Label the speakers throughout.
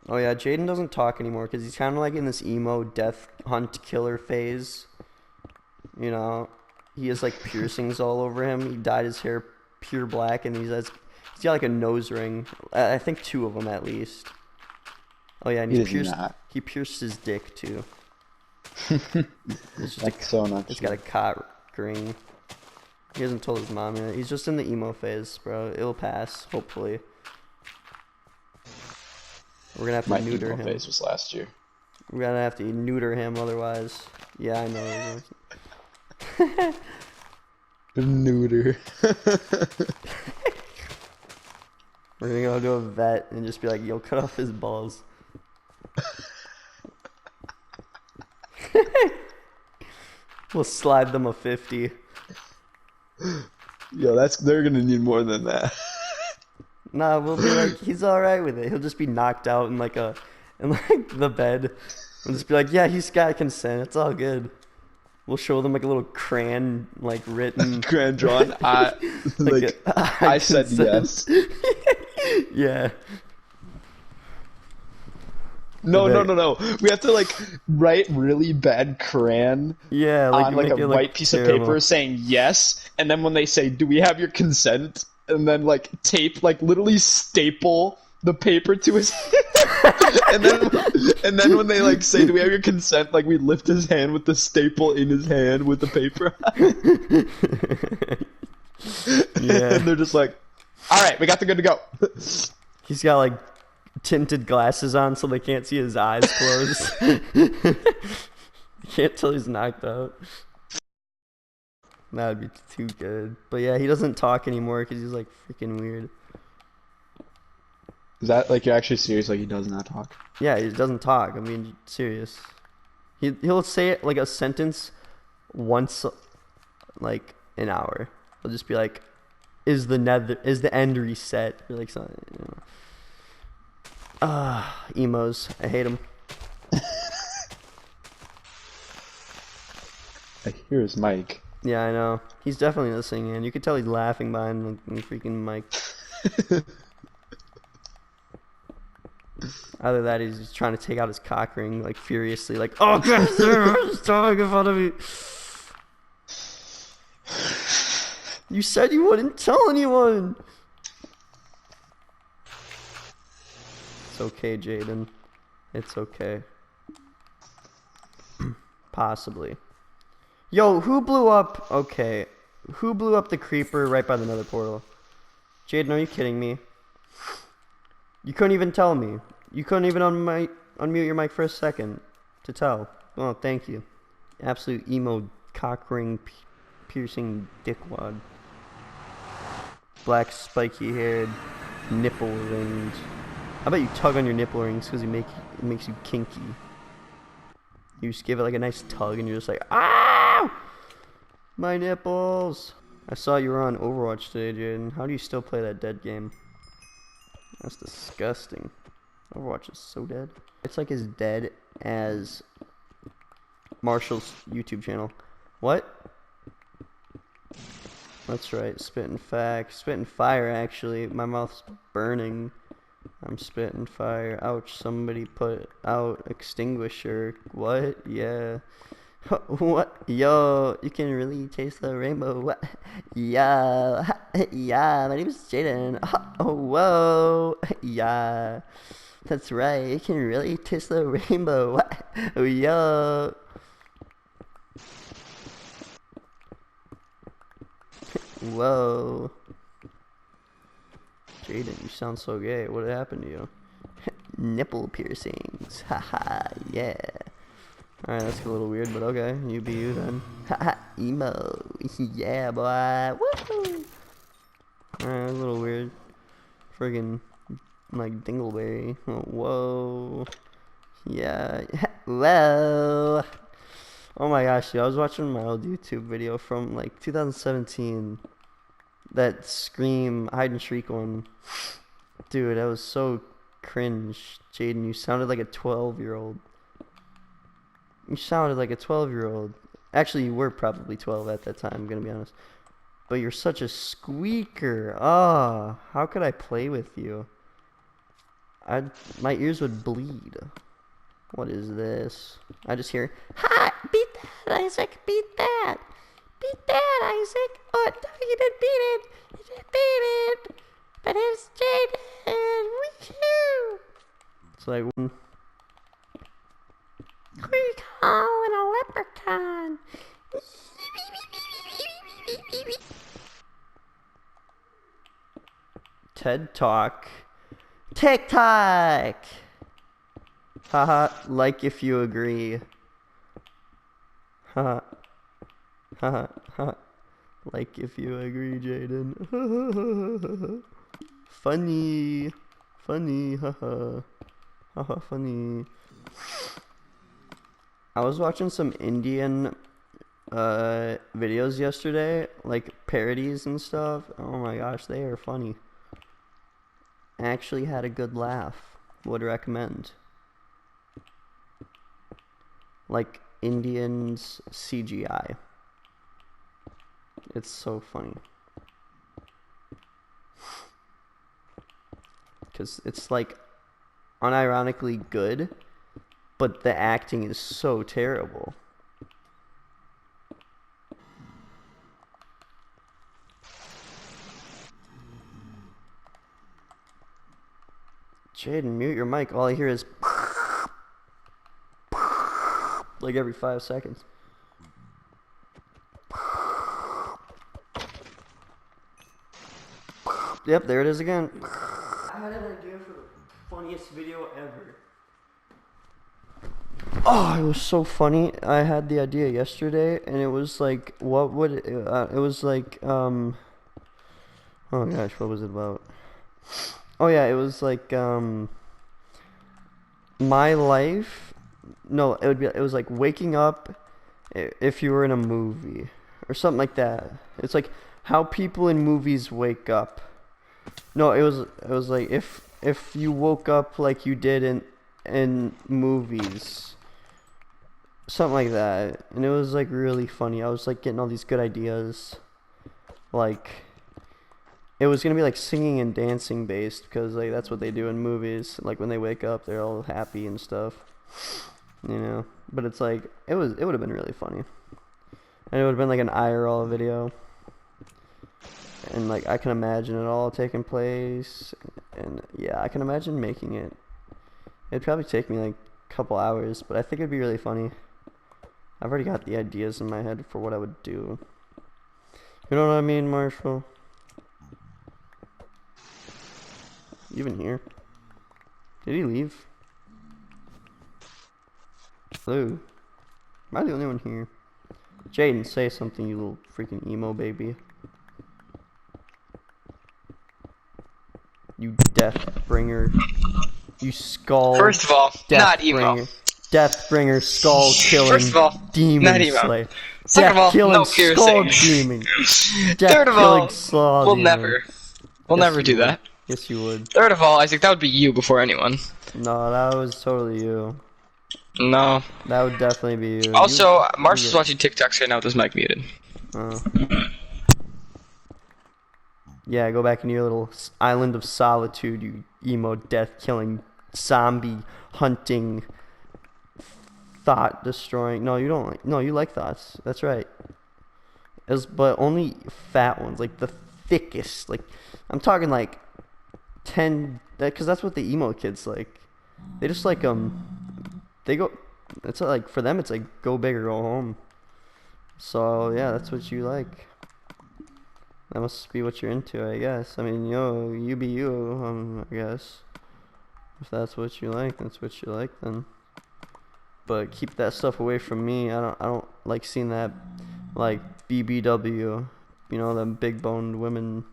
Speaker 1: Oh yeah, Jaden doesn't talk anymore because he's kind of like in this emo death hunt killer phase. You know, he has like piercings all over him. He dyed his hair pure black, and he's got like a nose ring. I think two of them at least. Oh yeah, and
Speaker 2: He does not.
Speaker 1: he pierced his dick too. It's just a
Speaker 2: That's so not
Speaker 1: it's got
Speaker 2: true.
Speaker 1: a cock ring. He hasn't told his mom yet. He's just in the emo phase, bro. It'll pass, hopefully. We're gonna have to
Speaker 2: My
Speaker 1: neuter
Speaker 2: emo
Speaker 1: him.
Speaker 2: phase was last year.
Speaker 1: We're gonna have to neuter him otherwise. Yeah, I know.
Speaker 2: Neuter.
Speaker 1: We're gonna go to a vet and just be like, yo, cut off his balls. We'll slide them a 50.
Speaker 2: Yo, they're gonna need more than that.
Speaker 1: Nah, we'll be like, he's alright with it. He'll just be knocked out in like the bed. We'll just be like, yeah, he's got consent. It's all good. We'll show them like a little crayon, like written,
Speaker 2: Grand drawn. I like. I said
Speaker 1: consent.
Speaker 2: yes.
Speaker 1: Yeah.
Speaker 2: No, no, no, no. We have to like write really bad crayon
Speaker 1: Yeah, like
Speaker 2: on like
Speaker 1: make
Speaker 2: a
Speaker 1: it look
Speaker 2: white piece of
Speaker 1: terrible.
Speaker 2: paper saying yes, and then when they say, "Do we have your consent?" and then like tape, like literally staple the paper to his and then when they like say, "Do we have your consent?" like we lift his hand with the staple in his hand with the paper.
Speaker 1: Yeah.
Speaker 2: And they're just like, "All right, we got the good to go."
Speaker 1: He's got like tinted glasses on so they can't see his eyes closed. You can't tell he's knocked out. That would be too good. But yeah, he doesn't talk anymore because he's like freaking weird.
Speaker 2: Is that like you're actually serious? Like he does not talk?
Speaker 1: Yeah, he doesn't talk. I mean, serious. He'll say it like a sentence once, like an hour. He'll just be like, is the end reset?" Or like something. You know. Emos. I hate them.
Speaker 2: Like here's Mike.
Speaker 1: Yeah, I know. He's definitely listening, and you could tell he's laughing behind the freaking mic. Either that, he's just trying to take out his cock ring like furiously, like, "Oh god, stop making fun of me. You said you wouldn't tell anyone." It's okay, Jaden. It's okay. Possibly. Yo, who blew up? Okay. Who blew up the creeper right by the nether portal? Jaden, are you kidding me? You couldn't even tell me. You couldn't even unmute your mic for a second to tell. Oh, thank you. Absolute emo cock ring piercing dickwad. Black spiky haired nipple rings. I bet you tug on your nipple rings because it makes you kinky. You just give it like a nice tug and you're just like, "Ah! My nipples!" I saw you were on Overwatch today, Jaden. How do you still play that dead game? That's disgusting. Overwatch is so dead. It's like as dead as Marshall's YouTube channel. What? That's right, spitting facts. Spitting fire, actually. My mouth's burning. I'm spitting fire. Ouch, somebody put out extinguisher. What? Yeah. What? Yo, you can really taste the rainbow. What? Yeah. Yeah, my name is Jaden. Oh, whoa. Yeah. That's right, you can really taste the rainbow. What? Oh, yo. Whoa. Jaden, you sound so gay. What happened to you? Nipple piercings. Haha, yeah. Alright, that's a little weird, but okay. You be you then. Haha, emo. Yeah, boy. Woo! Alright, a little weird. Friggin' like Dingleberry. Oh, whoa. Yeah. Whoa. Oh my gosh, dude. I was watching my old YouTube video from like 2017. That Scream hide and shriek one. Dude, that was so cringe. Jaden, you sounded like a 12-year-old. You sounded like a 12-year-old. Actually, you were probably 12 at that time, I'm gonna be honest. But you're such a squeaker. Ah, how could I play with you? my ears would bleed. What is this? I just hear, ha! Beat that, Isaac! Beat that! Beat that, Isaac! Oh, no, you didn't beat it! You didn't beat it! But it's Jaden! Woohoo! It's like, who you calling a leprechaun? TED Talk. TikTok! Haha, like if you agree. Haha. Haha. Haha. Like if you agree, Jaden. Funny. Funny. Haha. Haha, funny. I was watching some Indian videos yesterday, like parodies and stuff. Oh my gosh, they are funny. I actually had a good laugh. Would recommend. Like Indians CGI. It's so funny. Because it's like unironically good, but the acting is so terrible. Jaden, mute your mic. All I hear is like every 5 seconds. Yep, there it is again. I had an idea for the funniest video ever. Oh, it was so funny. I had the idea yesterday, and it was like, what would it was like, oh gosh, what was it about? Oh yeah, it was like, my life. No, it was like waking up if you were in a movie or something like that. It's like how people in movies wake up. No, it was like if you woke up like you did in movies. Something like that. And it was like really funny. I was like getting all these good ideas. Like it was gonna be like singing and dancing based, because like that's what they do in movies. Like when they wake up, they're all happy and stuff, you know. But it's like it would have been really funny, and it would have been like an IRL video, and like I can imagine it all taking place, and yeah, I can imagine making it. It'd probably take me like a couple hours, but I think it'd be really funny. I've already got the ideas in my head for what I would do. You know what I mean, Marshall? You even here? Did he leave? Hello? Am I the only one here? Jaden, say something, you little freaking emo baby. You Deathbringer. You skull.
Speaker 3: First of all, not emo.
Speaker 1: Deathbringer, skull killing,
Speaker 3: First of all,
Speaker 1: demon
Speaker 3: not emo.
Speaker 1: slayer.
Speaker 3: Second of all,
Speaker 1: killing,
Speaker 3: no
Speaker 1: skull
Speaker 3: piercing.
Speaker 1: demon.
Speaker 3: Third of all,
Speaker 1: we'll
Speaker 3: we'll never do that.
Speaker 1: Yes, you would.
Speaker 3: Third of all, Isaac, that would be you before anyone.
Speaker 1: No, that was totally you.
Speaker 3: No.
Speaker 1: That would definitely be you.
Speaker 3: Also, Marsh is watching TikToks right now with his mic muted.
Speaker 1: Oh. Yeah, go back into your little island of solitude, you emo death-killing, zombie-hunting, thought-destroying. No, you don't. No, you like thoughts. That's right. But only fat ones, like the thickest. Like, I'm talking like 10, because that's what the emo kids like. They just like they go. It's like for them, it's like go big or go home. So yeah, that's what you like. That must be what you're into, I guess. I mean, yo, you be you, I guess. If that's what you like, that's what you like then. But keep that stuff away from me. I don't like seeing that, like BBW, you know, them big boned women.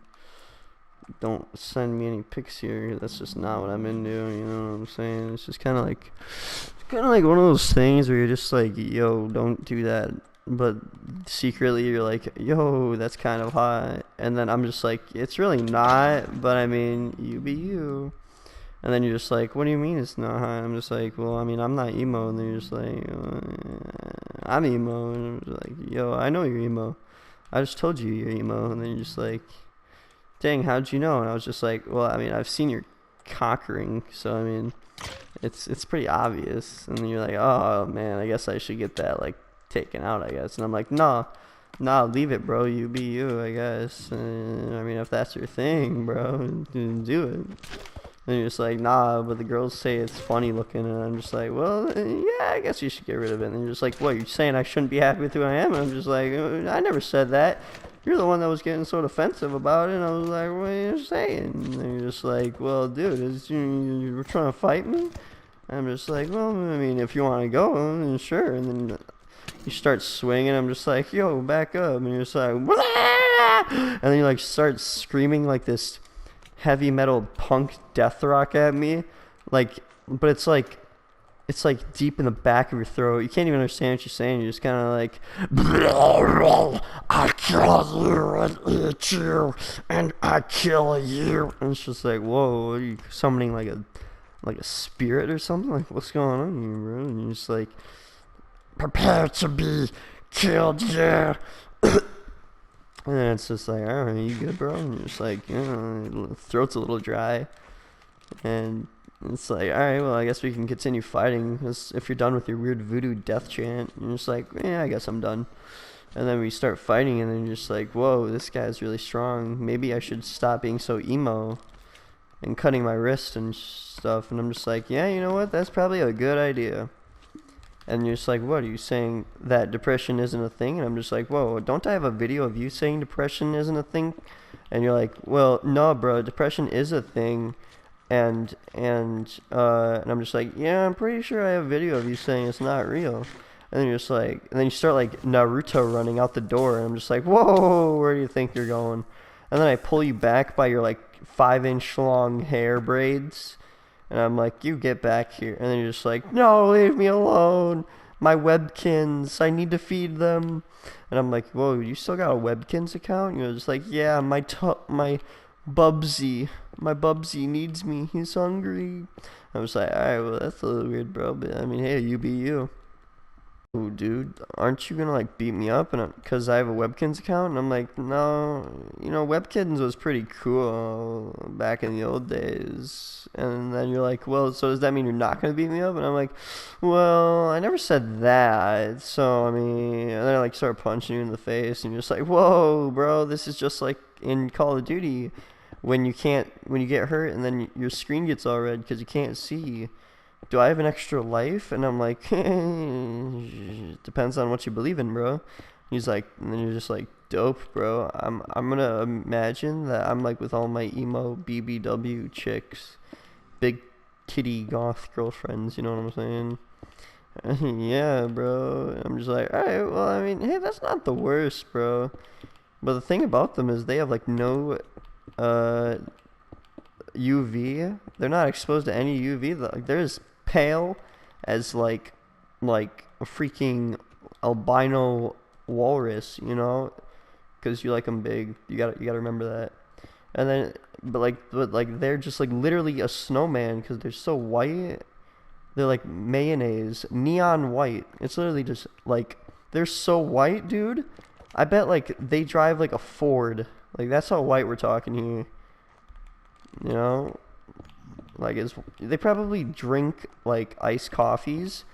Speaker 1: Don't send me any pics here. That's just not what I'm into. You know what I'm saying? It's just kind of like one of those things where you're just like, yo, don't do that. But secretly you're like, yo, that's kind of hot. And then I'm just like, it's really not. But I mean, you be you. And then you're just like, what do you mean it's not hot? I'm just like, well, I mean, I'm not emo. And then you're just like, I'm emo. And I'm just like, yo, I know you're emo. I just told you you're emo. And then you're just like, dang, how'd you know? And I was just like, well, I mean, I've seen your cock ring, so I mean, it's pretty obvious. And then you're like, oh man, I guess I should get that like taken out, I guess. And I'm like, nah, leave it, bro. You be you, I guess. I mean, if that's your thing, bro, then do it. And you're just like, nah, but the girls say it's funny looking, and I'm just like, well, yeah, I guess you should get rid of it. And you're just like, what, you're saying I shouldn't be happy with who I am? And I'm just like, I never said that. You're the one that was getting so defensive about it. And I was like, what are you saying? And you're just like, well, dude, you were trying to fight me? And I'm just like, well, I mean, if you want to go, then sure. And then you start swinging. I'm just like, yo, back up. And you're just like, Wah! And then you like start screaming like this heavy metal punk death rock at me, like, but it's like deep in the back of your throat. You can't even understand what you're saying. You're just kind of like, I kill you and eat you, and I kill you. And it's just like, whoa, are you summoning like a spirit or something? Like, what's going on here, bro? And you're just like, prepare to be killed, yeah. And then it's just like, alright, you good, bro? And you're just like, throat's a little dry. And it's like, alright, well, I guess we can continue fighting. If you're done with your weird voodoo death chant, you're just like, yeah, I guess I'm done. And then we start fighting, and then you're just like, whoa, this guy's really strong. Maybe I should stop being so emo and cutting my wrist and stuff. And I'm just like, yeah, you know what? That's probably a good idea. And you're just like, what, are you saying that depression isn't a thing? And I'm just like, whoa, don't I have a video of you saying depression isn't a thing? And you're like, well, no, bro, depression is a thing. And I'm just like, yeah, I'm pretty sure I have a video of you saying it's not real. And then you're just like, and then you start like Naruto running out the door. And I'm just like, whoa, where do you think you're going? And then I pull you back by your like 5-inch long hair braids. And I'm like, you get back here. And then you're just like, no, leave me alone. My Webkinz, I need to feed them. And I'm like, whoa, you still got a Webkinz account? And you're just like, yeah, my Bubsy needs me. He's hungry. I was like, alright, well, that's a little weird, bro. But, I mean, hey, you be you. Oh, dude, aren't you gonna, like, beat me up because I have a Webkinz account? And I'm like, no, you know, Webkinz was pretty cool back in the old days. And then you're like, well, so does that mean you're not gonna beat me up? And I'm like, well, I never said that. So, I mean, and then I, like, start punching you in the face, and you're just like, whoa, bro, this is just like in Call of Duty when you get hurt and then your screen gets all red because you can't see. Do I have an extra life? And I'm like, depends on what you believe in, bro. He's like, and then you're just like, dope, bro. I'm gonna imagine that I'm like with all my emo BBW chicks, big titty goth girlfriends, you know what I'm saying? Yeah, bro. I'm just like, alright, well, I mean, hey, that's not the worst, bro. But the thing about them is they have like no UV. They're not exposed to any UV. Like, they're as pale as like a freaking albino walrus, you know, because you like them big. You gotta remember that. And then, but they're just like literally a snowman because they're so white. They're like mayonnaise, neon white. It's literally just like, they're so white, dude. I bet like they drive like a Ford. Like, that's how white we're talking here. You know, like, they probably drink like iced coffees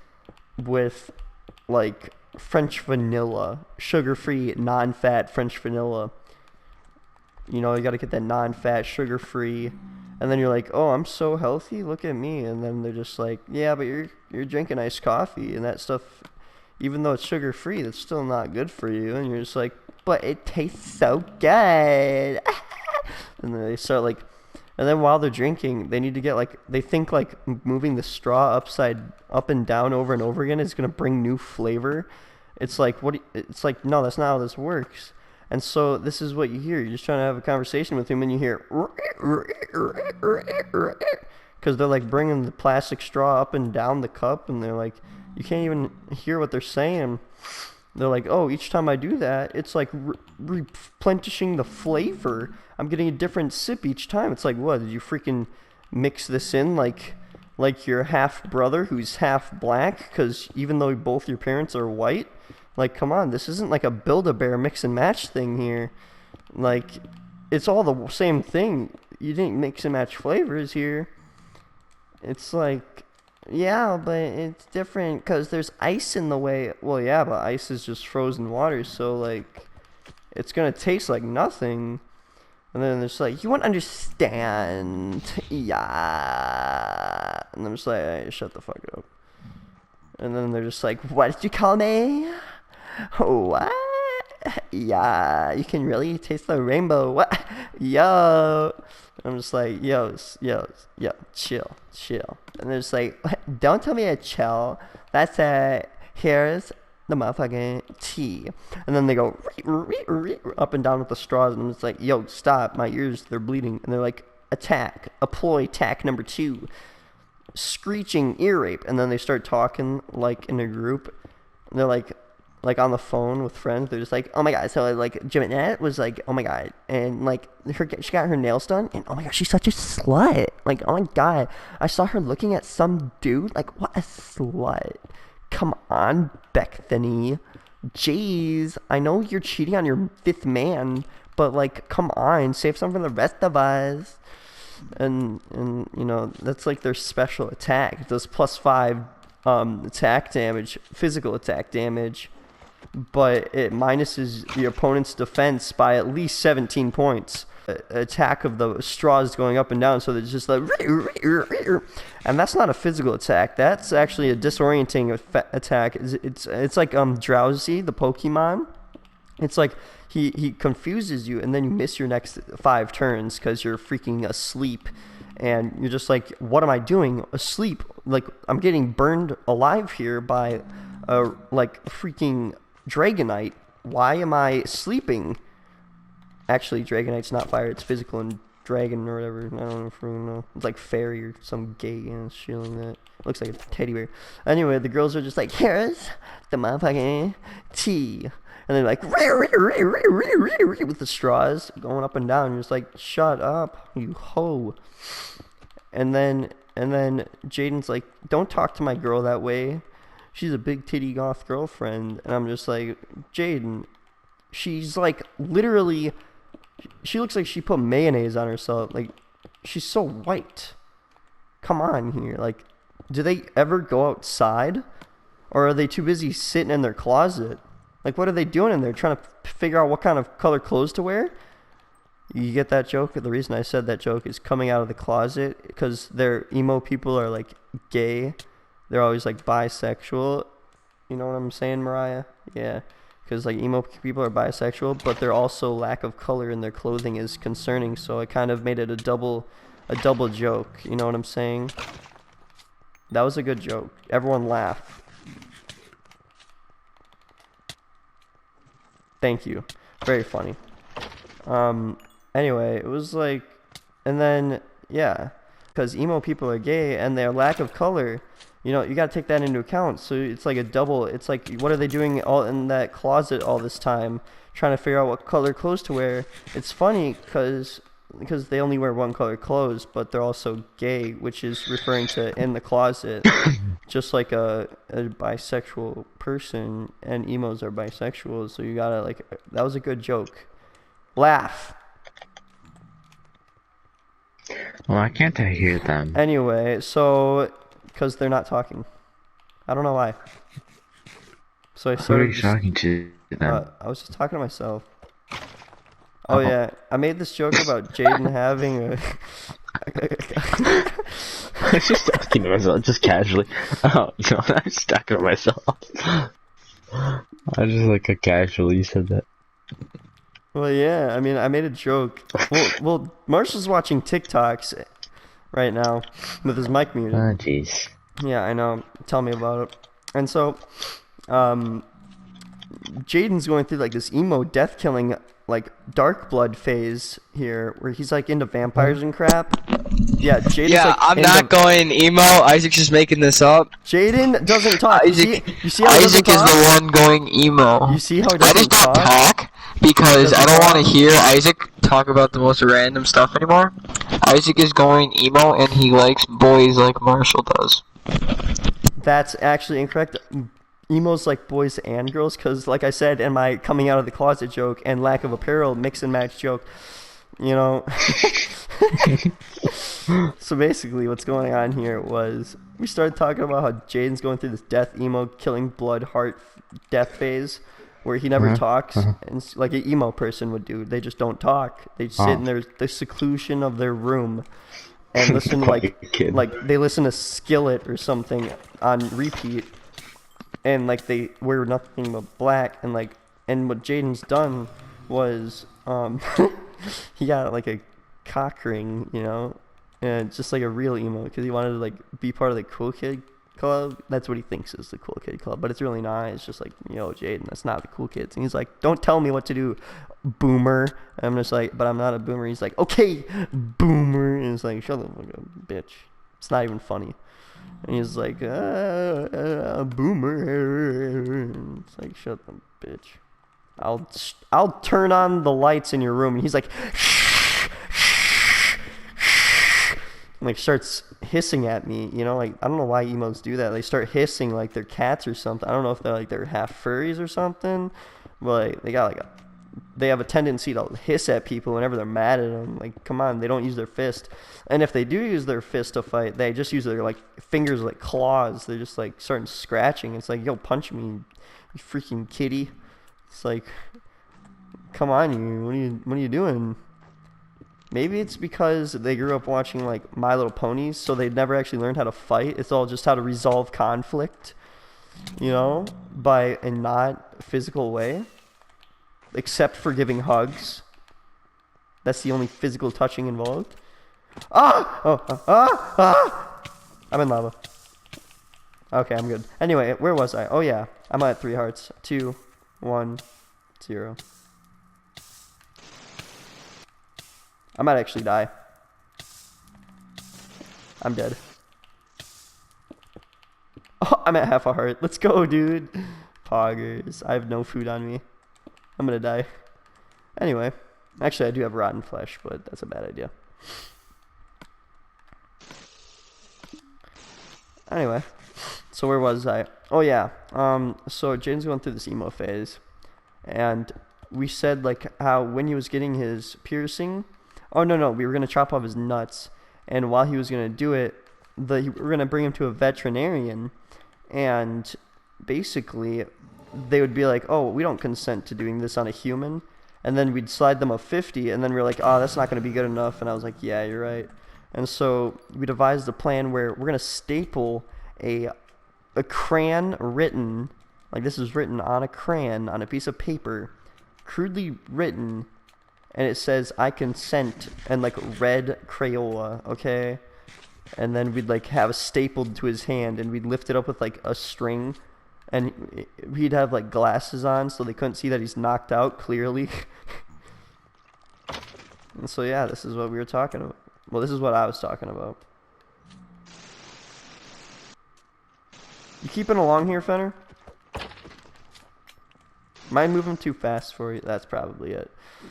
Speaker 1: with like French vanilla, sugar-free, non-fat French vanilla. You know, you gotta get that non-fat, sugar-free, and then you're like, oh, I'm so healthy, look at me. And then they're just like, yeah, but you're drinking iced coffee, and that stuff, even though it's sugar-free, that's still not good for you. And you're just like, but it tastes so good. And then they start like, and then while they're drinking, they need to get like, they think like moving the straw up and down over and over again is gonna bring new flavor. It's like, it's like, no, that's not how this works. And so this is what you hear. You're just trying to have a conversation with him, and you hear, because they're like bringing the plastic straw up and down the cup, and they're like, you can't even hear what they're saying. They're like, oh, each time I do that, it's like replenishing the flavor. I'm getting a different sip each time. It's like, what, did you freaking mix this in like your half brother who's half black? Because even though both your parents are white, like, come on, this isn't like a Build-A-Bear mix and match thing here. Like, it's all the same thing. You didn't mix and match flavors here. it's like, yeah, but it's different because there's ice in the way. Well, yeah, but ice is just frozen water, so like, it's gonna taste like nothing. And then there's like, you won't understand, yeah. And I'm just like, hey, shut the fuck up. And then they're just like, what did you call me? What? Yeah, you can really taste the rainbow. What? Yo. I'm just like, yo, chill. And they're just like, don't tell me to chill. That's it. Here's the motherfucking tea. And then they go up and down with the straws. And I'm just like, yo, stop. My ears, they're bleeding. And they're like, attack. Employ tack number 2. Screeching ear rape. And then they start talking like in a group. And they're like on the phone with friends. They're just like, oh my god. So like Jeanette was like, oh my god, and like she got her nails done, and oh my god, she's such a slut. Like, oh my god, I saw her looking at some dude. Like, what a slut. Come on, Bethany. Jeez, I know you're cheating on your 5th man, but like, come on, save some for the rest of us. And you know, that's like their special attack. It does +5 attack damage, physical attack damage, but it minuses the opponent's defense by at least 17 points. Attack of the straws going up and down, so there's just like, and that's not a physical attack. That's actually a disorienting attack. It's like Drowsy, the Pokemon. It's like he confuses you, and then you miss your next 5 turns because you're freaking asleep, and you're just like, what am I doing asleep? Like, I'm getting burned alive here by like freaking Dragonite. Why am I sleeping? Actually, Dragonite's not fire, it's physical and dragon or whatever. I don't know if you know. It's like fairy or some gay ass shit like that. Looks like a teddy bear. Anyway, the girls are just like, here's the motherfucking tea. And they're like, with the straws going up and down. You're just like, shut up, you hoe. And then Jaden's like, don't talk to my girl that way. She's a big titty goth girlfriend. And I'm just like, Jaden, she's like literally, she looks like she put mayonnaise on herself. Like, she's so white. Come on here. Like, do they ever go outside? Or are they too busy sitting in their closet? Like, what are they doing in there? Trying to figure out what kind of color clothes to wear? You get that joke? The reason I said that joke is coming out of the closet, because their emo people are like gay. They're always like bisexual. You know what I'm saying, Mariah? Yeah. Because like emo people are bisexual, but they're also lack of color in their clothing is concerning. So I kind of made it a double joke. You know what I'm saying? That was a good joke. Everyone laugh. Thank you. Very funny. Anyway, it was like, and then, yeah, because emo people are gay and their lack of color, you know, you got to take that into account. So it's like a double, it's like, what are they doing all in that closet all this time, trying to figure out what color clothes to wear? It's funny because they only wear one color clothes, but they're also gay, which is referring to in the closet, just like a bisexual person, and emos are bisexual, so you gotta, like, that was a good joke. Laugh.
Speaker 4: Why can't I hear them?
Speaker 1: Anyway, so, because they're not talking. I don't know why. So I
Speaker 4: Who are
Speaker 1: started
Speaker 4: you talking to them?
Speaker 1: I was just talking to myself. Oh yeah, I made this joke about Jaden having a...
Speaker 4: I was just talking to myself, just casually. Oh, no, I'm just talking to myself. I just like casually said that.
Speaker 1: Well, yeah, I mean, I made a joke. Well, Marshall's watching TikToks right now with his mic muted.
Speaker 4: Oh, jeez.
Speaker 1: Yeah, I know. Tell me about it. And so, Jaden's going through like this emo death killing, like dark blood phase here, where he's like into vampires and crap. Yeah, Jaden's like
Speaker 3: I'm not going emo. Isaac's just making this up.
Speaker 1: Jaden doesn't talk.
Speaker 3: Isaac,
Speaker 1: you see how he doesn't
Speaker 3: Isaac is
Speaker 1: talk?
Speaker 3: the one going emo.
Speaker 1: You see how he
Speaker 3: I
Speaker 1: doesn't
Speaker 3: just don't talk because I don't want to hear Isaac talk about the most random stuff anymore. Isaac is going emo and he likes boys like Marshall does.
Speaker 1: That's actually incorrect. Emos like boys and girls, because like I said in my coming out of the closet joke and lack of apparel mix and match joke, you know, So basically, what's going on here was we started talking about how Jaden's going through this death emo, killing blood, heart, death phase, where he never talks, and like an emo person would do. They just don't talk. They sit in the seclusion of their room and listen to like they listen to Skillet or something on repeat, and like they wear nothing but black, and like what Jaden's done was he got like a cock ring, you know, and just like a real emo because he wanted to like be part of the cool kid club. That's what he thinks is the cool kid club, but it's really not. It's just like, yo, Jaden, that's not the cool kids. And he's like, don't tell me what to do, boomer. And I'm just like, but I'm not a boomer. He's like, okay, boomer. And it's like, shut the fuck up, bitch. It's not even funny. And he's like, boomer. It's like, shut the bitch. I'll turn on the lights in your room. And he's like, and like starts hissing at me, you know, like I don't know why emos do that. They start hissing like they're cats or something. I don't know if they're half furries or something, but like they have a tendency to hiss at people whenever they're mad at them. Like, come on, they don't use their fist. And if they do use their fist to fight, they just use their like fingers like claws. They're just like starting scratching. It's like, yo, punch me, you freaking kitty. It's like, come on, you. What are you doing? Maybe it's because they grew up watching like My Little Ponies, so they never actually learned how to fight. It's all just how to resolve conflict, you know, by a not physical way, except for giving hugs. That's the only physical touching involved. I'm in lava. Okay, I'm good. Anyway, where was I? Oh yeah, I'm at 3 hearts. 2, 1, 0. I might actually die. I'm dead. Oh, I'm at half a heart. Let's go, dude. Poggers. I have no food on me. I'm gonna die. Anyway. Actually, I do have rotten flesh, but that's a bad idea. Anyway. So where was I? Oh, yeah. So Jaden's going through this emo phase. And we said, like, how when he was getting his piercing... Oh, no, we were going to chop off his nuts. And while he was going to do it, we were going to bring him to a veterinarian. And basically, they would be like, oh, we don't consent to doing this on a human. And then we'd slide them a 50. And then we were like, oh, that's not going to be good enough. And I was like, yeah, you're right. And so we devised a plan where we're going to staple a crayon written, like this is written on a crayon, on a piece of paper, crudely written, and it says I consent, and like red Crayola, okay? And then we'd like have it stapled to his hand, and we'd lift it up with like a string, and he'd have like glasses on so they couldn't see that he's knocked out clearly. And so yeah, this is what we were talking about. Well, this is what I was talking about. You keeping along here, Fenner? Am I moving too fast for you? That's probably it.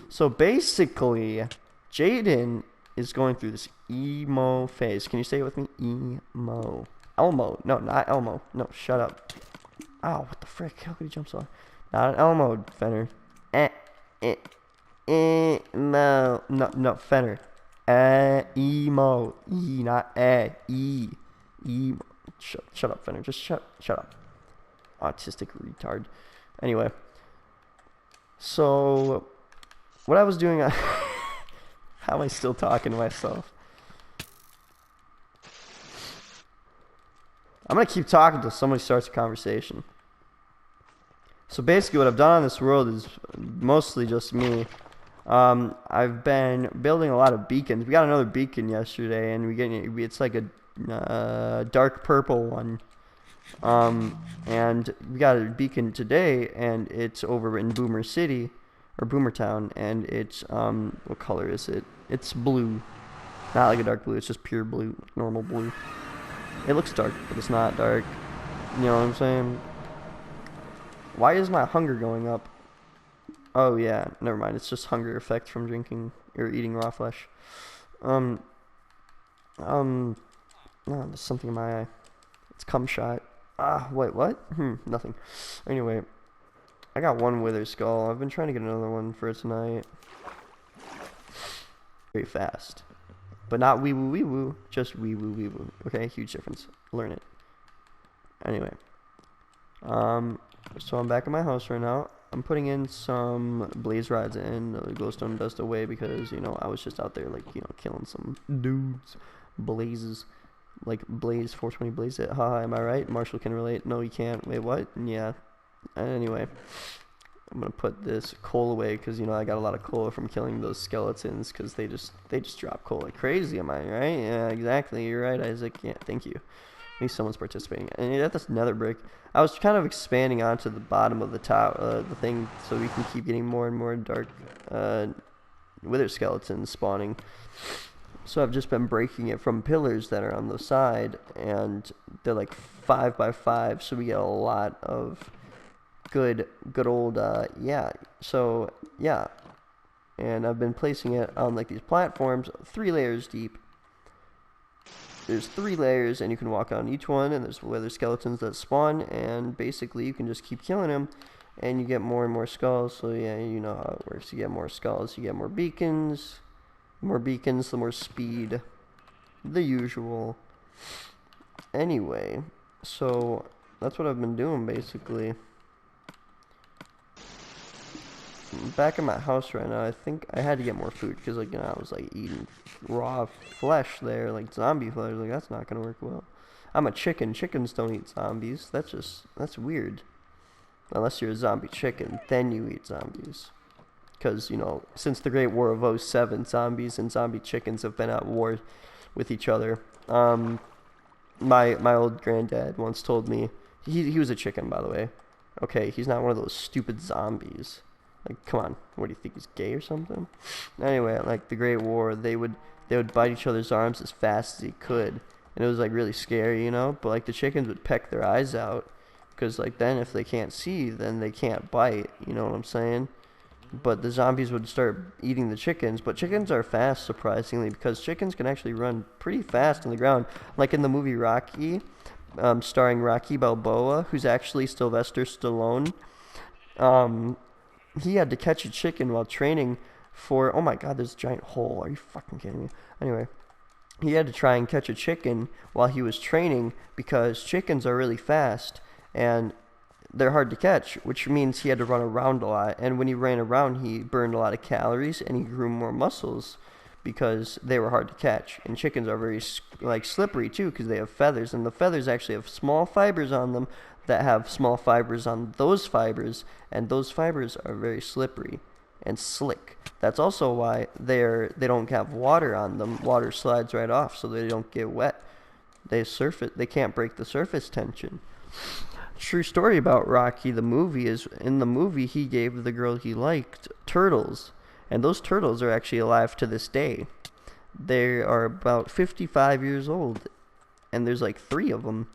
Speaker 1: So basically, Jaden is going through this emo phase. Can you say it with me? Emo. Elmo. No, not Elmo. No, shut up. Oh, what the frick? How could he jump so high? Not an Elmo, Fenner. No, Fenner. Emo. E, not E. Emo. Shut up, Fenner. Just shut up. Autistic retard. Anyway. So, what I was doing... How am I still talking to myself? I'm going to keep talking until somebody starts a conversation. So basically what I've done on this world is mostly just me. I've been building a lot of beacons. We got another beacon yesterday, and it's like a dark purple one. And we got a beacon today, and it's over in Boomer City, or Boomertown, and it's, what color is it? It's blue. Not like a dark blue, it's just pure blue, normal blue. It looks dark, but it's not dark. You know what I'm saying? Why is my hunger going up? Oh yeah, never mind, it's just hunger effect from drinking, or eating raw flesh. No, there's something in my eye. It's cum shot. Wait, what? Nothing. Anyway, I got one wither skull. I've been trying to get another one for tonight. Very fast. but not wee woo wee woo, just wee woo wee woo. Okay, huge difference. Learn it. Anyway, so I'm back at my house right now. I'm putting in some blaze rods and glowstone dust away because, you know, I was just out there, like, you know, killing some dudes. Blazes. Like, Blaze, 420 Blaze it. Haha, am I right? Marshall can relate. No, you can't. Wait, what? Yeah. Anyway, I'm going to put this coal away because, you know, I got a lot of coal from killing those skeletons because they just drop coal like crazy. Am I right? Yeah, exactly. You're right, Isaac. Yeah, thank you. At least someone's participating. And yeah, that's another brick. I was kind of expanding onto the bottom of the top, the thing, so we can keep getting more and more dark wither skeletons spawning. So I've just been breaking it from pillars that are on the side, and they're like 5 by 5, so we get a lot of good old, yeah. So, yeah. And I've been placing it on like these platforms, 3 layers deep. There's 3 layers, and you can walk on each one, and there's wither skeletons that spawn, and basically you can just keep killing them, and you get more and more skulls. So yeah, you know how it works. You get more skulls, you get more beacons. More beacons, the more speed. The usual. Anyway, so that's what I've been doing, basically. Back in my house right now, I think I had to get more food because, like, you know, I was like eating raw flesh there, like zombie flesh. Like, that's not gonna work well. I'm a chicken. Chickens don't eat zombies. That's weird. Unless you're a zombie chicken, then you eat zombies. Because, you know, since the Great War of 07, zombies and zombie chickens have been at war with each other. My old granddad once told me, he was a chicken, by the way. Okay, he's not one of those stupid zombies. Like, come on, what do you think, he's gay or something? Anyway, like the Great War, they would bite each other's arms as fast as he could, and it was like really scary, you know. But like the chickens would peck their eyes out, because like then if they can't see, then they can't bite. You know what I'm saying? But the zombies would start eating the chickens. But chickens are fast, surprisingly, because chickens can actually run pretty fast on the ground, like in the movie Rocky, starring Rocky Balboa, who's actually Sylvester Stallone. He had to catch a chicken while training for... Oh my god, there's a giant hole. Are you fucking kidding me? Anyway, he had to try and catch a chicken while he was training because chickens are really fast and they're hard to catch, which means he had to run around a lot. And when he ran around, he burned a lot of calories and he grew more muscles because they were hard to catch. And chickens are very, like, slippery too because they have feathers, and the feathers actually have small fibers on them that have small fibers on those fibers, and those fibers are very slippery and slick. That's also why they don't have water on them. Water slides right off so they don't get wet. They can't break the surface tension. True story about Rocky the movie is, in the movie he gave the girl he liked turtles, and those turtles are actually alive to this day. They are about 55 years old, and there's like 3 of them.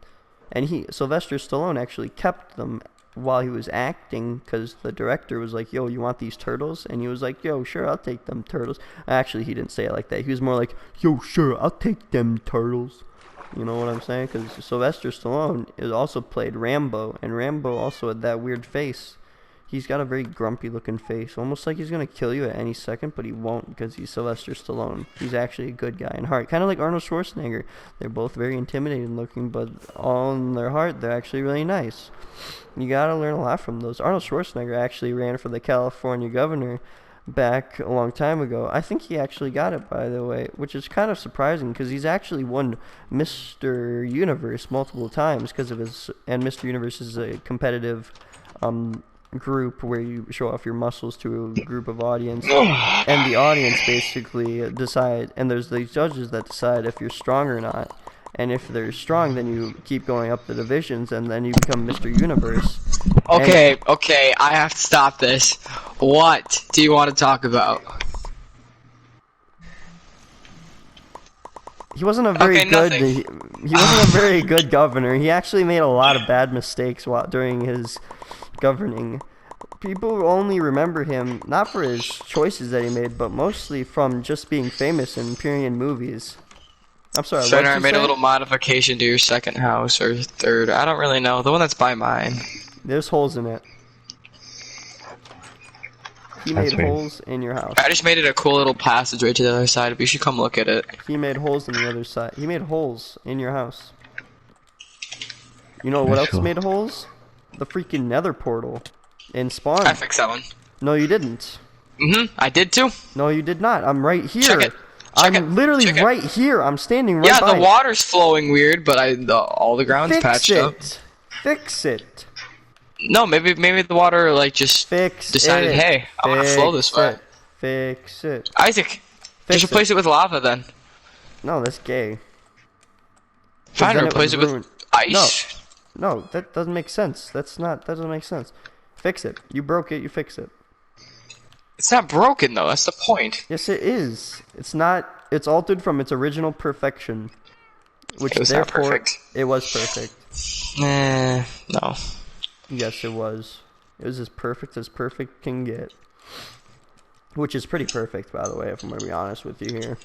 Speaker 1: And Sylvester Stallone actually kept them while he was acting because the director was like, yo, you want these turtles? And he was like, yo, sure, I'll take them turtles. Actually, he didn't say it like that. He was more like, yo, sure, I'll take them turtles. You know what I'm saying? Because Sylvester Stallone also played Rambo, and Rambo also had that weird face. He's got a very grumpy looking face, almost like he's going to kill you at any second, but he won't because he's Sylvester Stallone. He's actually a good guy in heart, kind of like Arnold Schwarzenegger. They're both very intimidating looking, but all in their heart, they're actually really nice. You got to learn a lot from those. Arnold Schwarzenegger actually ran for the California governor back a long time ago. I think he actually got it, by the way, which is kind of surprising because he's actually won Mr. Universe multiple times because of his, and Mr. Universe is a competitive group where you show off your muscles to a group of audience, and the audience basically decide, and there's the judges that decide if you're strong or not, and if they're strong, then you keep going up the divisions, and then you become Mr. Universe.
Speaker 3: Okay, I have to stop this. What do you want to talk about?
Speaker 1: He wasn't a very he wasn't a very good governor. He actually made a lot of bad mistakes during his governing. People only remember him not for his choices that he made, but mostly from just being famous and appearing in movies. I'm sorry,
Speaker 3: So I made a little modification to your second house or third. I don't really know. The one that's by mine.
Speaker 1: There's holes in it. He
Speaker 4: That's
Speaker 1: made
Speaker 4: weird.
Speaker 1: holes in your house.
Speaker 3: I just made it a cool little passageway to the other side. But you should come look at it.
Speaker 1: He made holes in the other side. He made holes in your house. You know what
Speaker 4: That's
Speaker 1: else
Speaker 4: cool.
Speaker 1: made holes? The freaking nether portal. In spawn.
Speaker 3: I fixed that one.
Speaker 1: No, you didn't.
Speaker 3: I did too.
Speaker 1: No, you did not. I'm right here.
Speaker 3: Check it. Check
Speaker 1: I'm
Speaker 3: it.
Speaker 1: literally
Speaker 3: Check it.
Speaker 1: right here. I'm standing right
Speaker 3: Yeah,
Speaker 1: by
Speaker 3: the water's flowing weird, but all the ground's
Speaker 1: Fix
Speaker 3: patched
Speaker 1: it.
Speaker 3: up.
Speaker 1: Fix it.
Speaker 3: No, maybe the water like just
Speaker 1: Fix
Speaker 3: decided,
Speaker 1: it.
Speaker 3: hey, I want to flow this
Speaker 1: Fix
Speaker 3: way.
Speaker 1: it. Fix it.
Speaker 3: Isaac,
Speaker 1: Fix
Speaker 3: just replace it with lava then.
Speaker 1: No, that's gay.
Speaker 3: Fine,
Speaker 1: then it
Speaker 3: replace
Speaker 1: would
Speaker 3: it with
Speaker 1: ruin-
Speaker 3: ice.
Speaker 1: No, that doesn't make sense. That doesn't make sense. Fix it. You broke it, you fix it.
Speaker 3: It's not broken though. That's the point.
Speaker 1: Yes, it is. It's not. It's altered from its original perfection, which
Speaker 3: It was not
Speaker 1: therefore
Speaker 3: perfect.
Speaker 1: it was perfect.
Speaker 3: No.
Speaker 1: Yes, it was. It was as perfect can get. Which is pretty perfect, by the way, if I'm gonna be honest with you here.